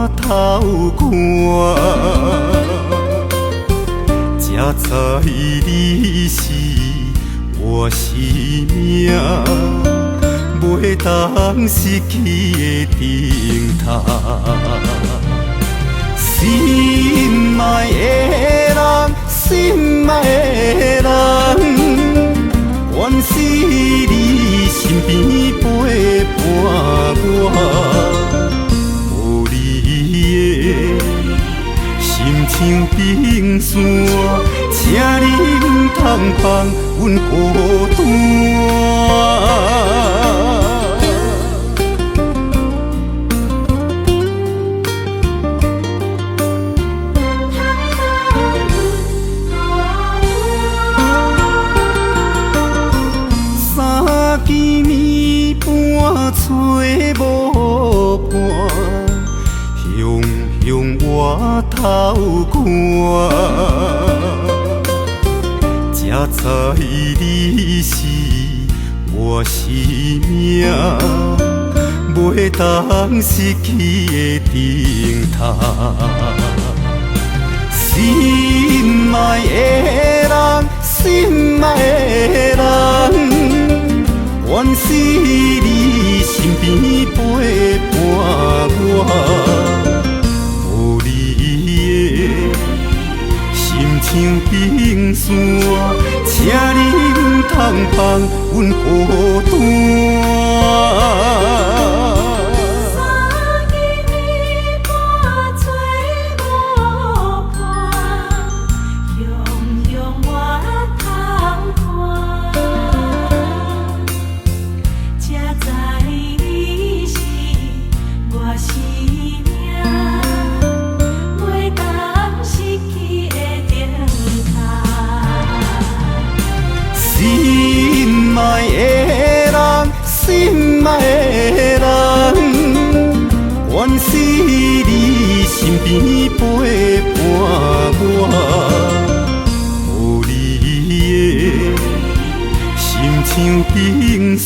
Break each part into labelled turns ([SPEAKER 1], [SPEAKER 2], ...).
[SPEAKER 1] 我偷看，才知你是我生命袂当失去的顶塔。心爱的人，心爱的人，愿是你身边陪伴我。无你的心像冰山，请你唔通放阮孤单。找无伴，雄雄我偷看，才知你是我生命袂当失去的顶塔。心爱的人，心爱的人，愿是你身边陪伴我。无你的心像冰山，请你唔通放阮孤单。心爱的人，心爱的人，愿是你身边陪伴我。无你的心像冰山，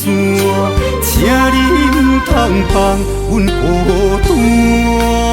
[SPEAKER 1] 请你唔通放阮孤单。